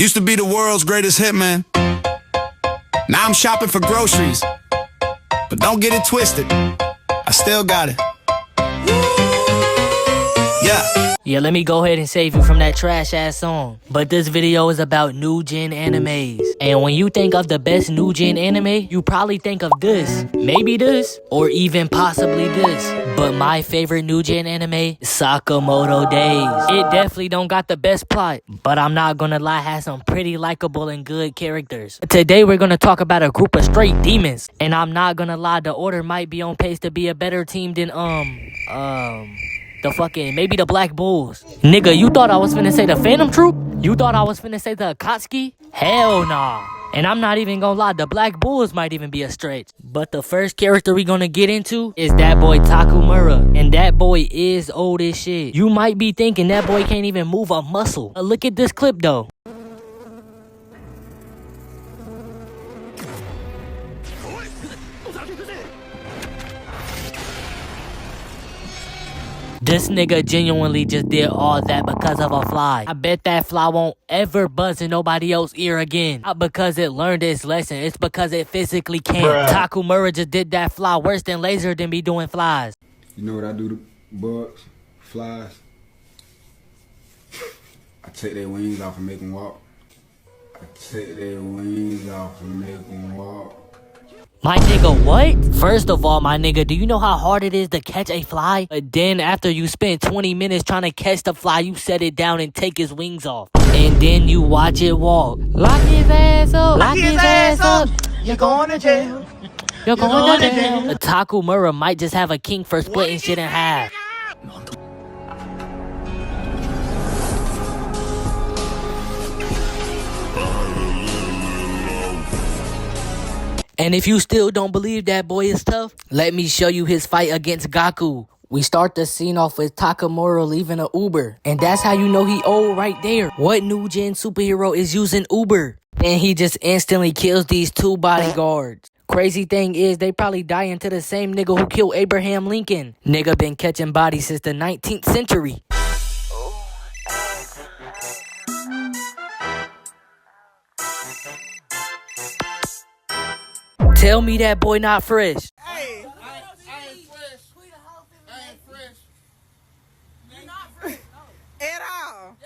Used to be the world's greatest hitman. Now I'm shopping for groceries. But don't get it twisted, I still got it. Yeah, let me go ahead and save you from that trash ass song. But this video is about new gen animes. And when you think of the best new gen anime, you probably think of this. Maybe this, or even possibly this. But my favorite new gen anime is Sakamoto Days. It definitely don't got the best plot, but I'm not gonna lie, has some pretty likable and good characters. Today we're gonna talk about a group of straight demons. And I'm not gonna lie, the Order might be on pace to be a better team than maybe the Black Bulls. Nigga, you thought I was finna say the Phantom Troop? You thought I was finna say the Akatsuki? Hell nah. And I'm not even gonna lie, the Black Bulls might even be a stretch. But the first character we gonna get into is that boy Takumura. And that boy is old as shit. You might be thinking that boy can't even move a muscle. But look at this clip though. This nigga genuinely just did all that because of a fly. I bet that fly won't ever buzz in nobody else's ear again. Not because it learned its lesson, it's because it physically can't. Takumura just did that fly worse than Laser than be doing flies. You know what I do to bugs, flies? I take their wings off and make them walk. I take their wings off and make them walk. My nigga, what? First of all, my nigga, do you know how hard it is to catch a fly? But then after you spend 20 minutes trying to catch the fly, you set it down and take his wings off. And then you watch it walk. Lock his ass up. Lock his ass up. You're going to jail. You're going to jail. Takumura might just have a kink for splitting shit in half. And if you still don't believe that boy is tough, let me show you his fight against Gaku. We start the scene off with Takumura leaving an Uber. And that's how you know he old right there. What new gen superhero is using Uber? And he just instantly kills these two bodyguards. Crazy thing is, they probably dying to the same nigga who killed Abraham Lincoln. Nigga been catching bodies since the 19th century. Tell me that boy not fresh. Hey, I ain't fresh. I ain't fresh. You're not fresh. At all.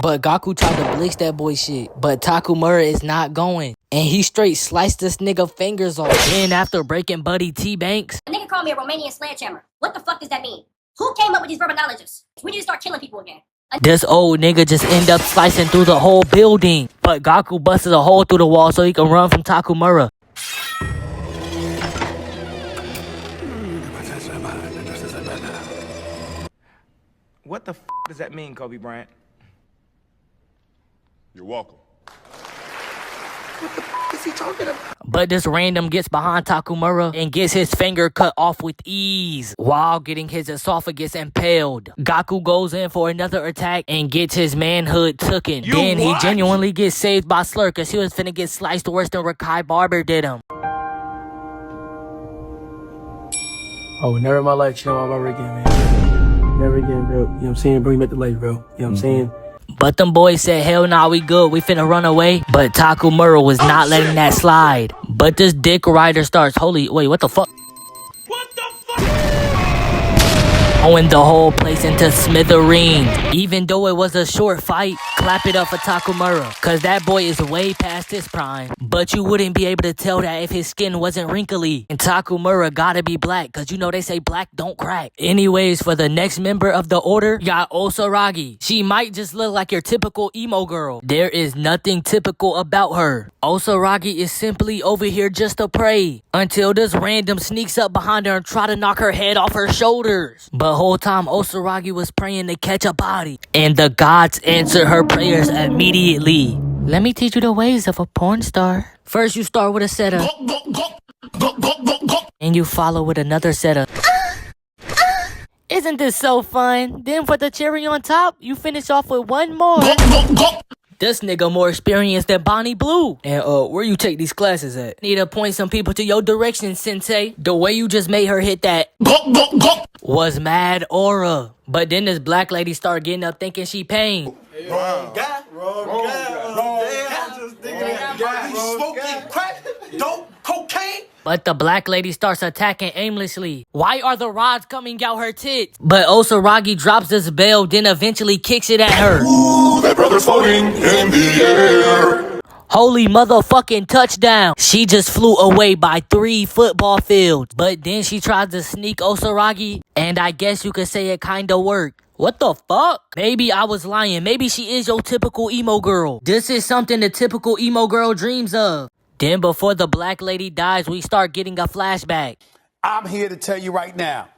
But Gaku tried to blitz that boy shit. But Takumura is not going. And he straight sliced this nigga fingers off. Then after breaking Buddy T Banks. A nigga called me a Romanian sledgehammer. What the fuck does that mean? Who came up with these verbinologists? We need to start killing people again. This old nigga just end up slicing through the whole building. But Gaku busted a hole through the wall so he can run from Takumura. What the f does that mean, Kobe Bryant? You're welcome. What the f is he talking about? But this random gets behind Takumura and gets his finger cut off with ease while getting his esophagus impaled. Gaku goes in for another attack and gets his manhood tooken. Then he genuinely gets saved by Slur because he was finna get sliced worse than Rakai Barber did him. Oh, never in my life chill my barber again, man. Never again, bro. You know what I'm saying? Bring me back to life, bro. You know what I'm saying? But them boys said, hell nah, we good, we finna run away. But Takumura was not letting that slide. But this dick rider starts, wait, what the fuck? Blowing the whole place into smithereens. Even though it was a short fight, clap it up for Takumura, cause that boy is way past his prime. But you wouldn't be able to tell that if his skin wasn't wrinkly. And Takumura gotta be black, cause you know they say black don't crack. Anyways, for the next member of the Order, you got Osaragi. She might just look like your typical emo girl. There is nothing typical about her. Osaragi is simply over here just to pray until this random sneaks up behind her and try to knock her head off her shoulders. But whole time Osaragi was praying to catch a body, and the gods answered her prayers immediately. Let me teach you the ways of a porn star. First you start with a setup, and you follow with another setup. Isn't this so fun? Then for the cherry on top, you finish off with one more. This nigga more experienced than Bonnie Blue. And where you take these classes at? Need to point some people to your direction, sensei. The way you just made her hit that was Mad Aura. But then this black lady started getting up thinking she Pain. Wrong guy. Smoking crack, dope, cocaine. But the black lady starts attacking aimlessly. Why are the rods coming out her tits? But Osaragi drops this bell, then eventually kicks it at her. Ooh, that brother's floating in the air. Holy motherfucking touchdown. She just flew away by 3 football fields. But then she tried to sneak Osaragi, and I guess you could say it kinda worked. What the fuck? Maybe I was lying. Maybe she is your typical emo girl. This is something the typical emo girl dreams of. Then before the black lady dies, we start getting a flashback. I'm here to tell you right now,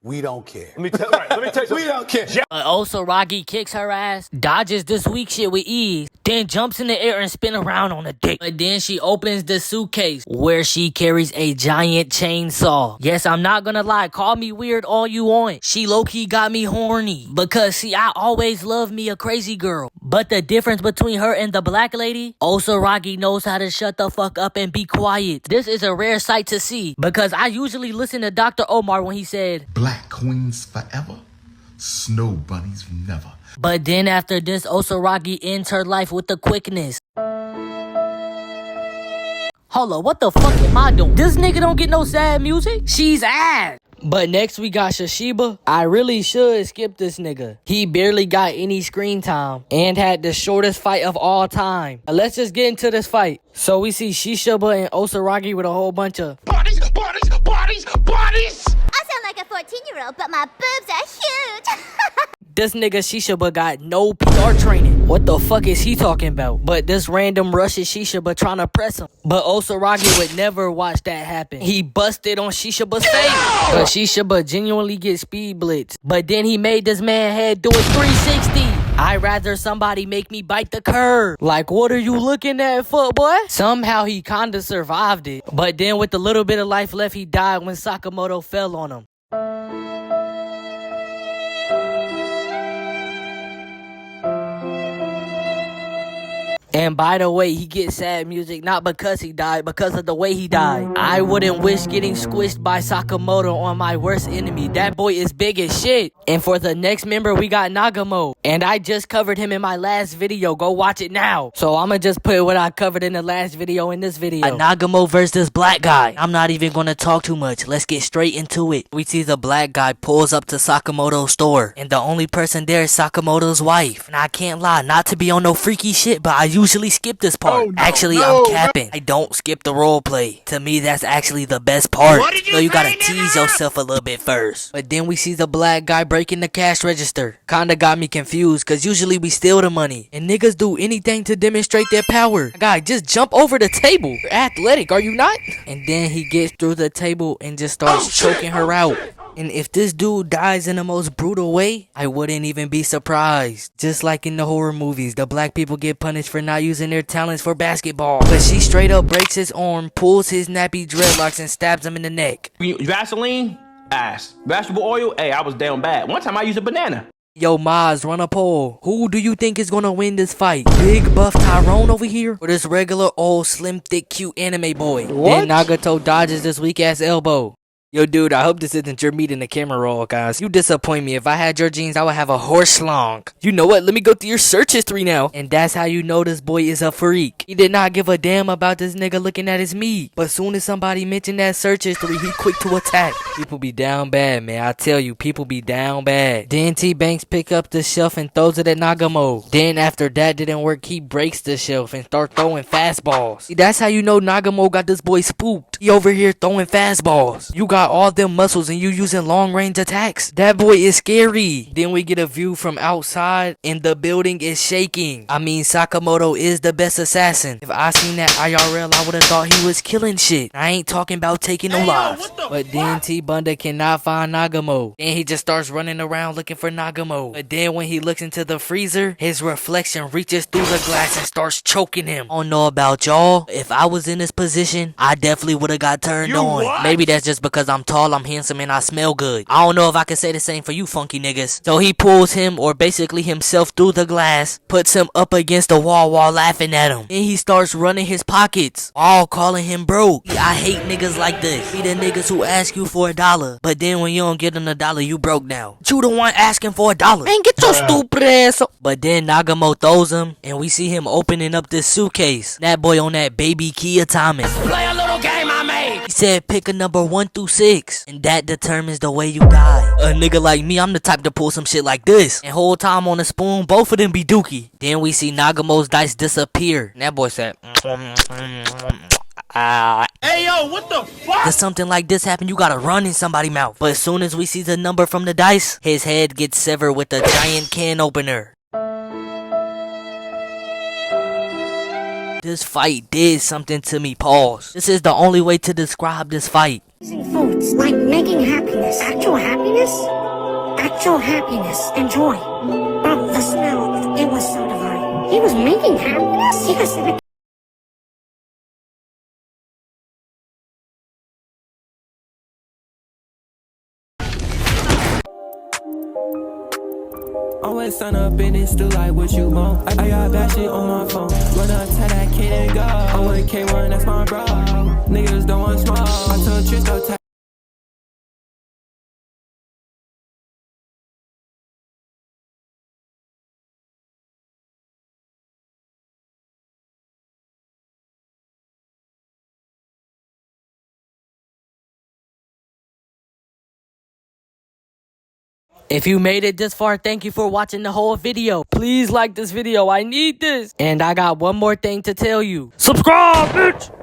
we don't care. Let me tell you. We don't care. But Osaragi kicks her ass, dodges this weak shit with ease, then jumps in the air and spin around on the dick. But then she opens the suitcase where she carries a giant chainsaw. Yes, I'm not gonna lie, call me weird all you want. She low-key got me horny. Because see, I always loved me a crazy girl. But the difference between her and the black lady, Osaragi knows how to shut the fuck up and be quiet. This is a rare sight to see. Because I usually listen to Dr. Omar when he said, Black queens forever, snow bunnies never. but then after this, Osaragi ends her life with the quickness. Hold up, what the fuck am I doing? This nigga don't get no sad music? She's ass. But next we got Shishiba. I really should skip this nigga. He barely got any screen time and had the shortest fight of all time. Now let's just get into this fight. So we see Shishiba and Osaragi with a whole bunch of Bodies! I sound like a 14-year-old, but my boobs are huge. This nigga Shishiba got no PR training. What the fuck is he talking about? But this random Russian Shishiba trying to press him. But Osaragi would never watch that happen. He busted on Shishiba's face. But Shishiba genuinely gets speed blitz. But then he made this man head do a 360. I'd rather somebody make me bite the curb. Like, what are you looking at, foot boy? Somehow he kinda survived it. But then with the little bit of life left, he died when Sakamoto fell on him. And by the way, he gets sad music not because he died, because of the way he died. I wouldn't wish getting squished by Sakamoto on my worst enemy. That boy is big as shit. And for the next member, we got Nagamo. And I just covered him in my last video. Go watch it now. So I'ma just put what I covered in the last video in this video. A Nagamo versus black guy. I'm not even gonna talk too much. Let's get straight into it. We see the black guy pulls up to Sakamoto's store. And the only person there is Sakamoto's wife. And I can't lie, not to be on no freaky shit, but I usually skip this part. I'm capping. I don't skip the role play. To me, that's actually the best part. So you gotta tease yourself a little bit first. But then we see the black guy breaking the cash register. Kinda got me confused, cause usually we steal the money. And niggas do anything to demonstrate their power. Guy, just jump over the table. You're athletic, are you not? And then he gets through the table and just starts choking her out. And if this dude dies in the most brutal way, I wouldn't even be surprised. Just like in the horror movies, the black people get punished for not using their talents for basketball. But she straight up breaks his arm, pulls his nappy dreadlocks, and stabs him in the neck. Vaseline? Ass. Vegetable oil? Hey, I was down bad. One time I used a banana. Yo, Maz, run a poll. Who do you think is gonna win this fight? Big buff Tyrone over here? Or this regular old slim thick cute anime boy? Then Nagato dodges this weak ass elbow. Yo, dude, I hope this isn't your meat in the camera roll, guys. You disappoint me. If I had your jeans, I would have a horse long. You know what? Let me go through your search history now. And that's how you know this boy is a freak. He did not give a damn about this nigga looking at his meat. But soon as somebody mentioned that search history, he quick to attack. People be down bad, man. I tell you, people be down bad. Then T-Banks pick up the shelf and throws it at Nagamo. Then after that didn't work, he breaks the shelf and start throwing fastballs. See, that's how you know Nagamo got this boy spooked. He over here throwing fastballs. You got all them muscles and you using long range attacks. That boy is scary. Then we get a view from outside and the building is shaking. I mean, Sakamoto is the best assassin. If I seen that IRL, I would have thought he was killing shit. I ain't talking about taking no lives. But then T-Bunda cannot find Nagamo. Then he just starts running around looking for Nagamo. But then when he looks into the freezer, his reflection reaches through the glass and starts choking him. I don't know about y'all. If I was in this position, I definitely would would've got turned on. Maybe that's just because I'm tall, I'm handsome, and I smell good. I don't know if I can say the same for you funky niggas. So he pulls him, or basically himself, through the glass, puts him up against the wall while laughing at him. Then he starts running his pockets, all calling him broke. I hate niggas like this. Be the niggas who ask you for $1, but then when you don't get them $1, you broke now. But you the one asking for $1. Man, get your stupid ass up. But then Nagamo throws him, and we see him opening up this suitcase. That boy on that baby Kia Thomas. Play a little game I made. He said pick a number 1 through 6, and that determines the way you die. A nigga like me, I'm the type to pull some shit like this, and whole time on the spoon, both of them be dookie. Then we see Nagamo's dice disappear. And that boy said, Hey yo, what the fuck? does something like this happen, you gotta run in somebody's mouth. But as soon as we see the number from the dice, his head gets severed with a giant can opener. This fight did something to me, pause. This is the only way to describe this fight. Foods like making happiness, actual happiness and joy. Oh, the smell, it was so divine. He was making happiness? Yes, Always sun up in it, still like what you want. I got bad shit on my phone. Run up, tell that kid and go. I'm with K1, that's my bro. Niggas don't want smoke. I told Tristan. If you made it this far, thank you for watching the whole video. Please like this video, I need this. And I got one more thing to tell you. Subscribe, bitch!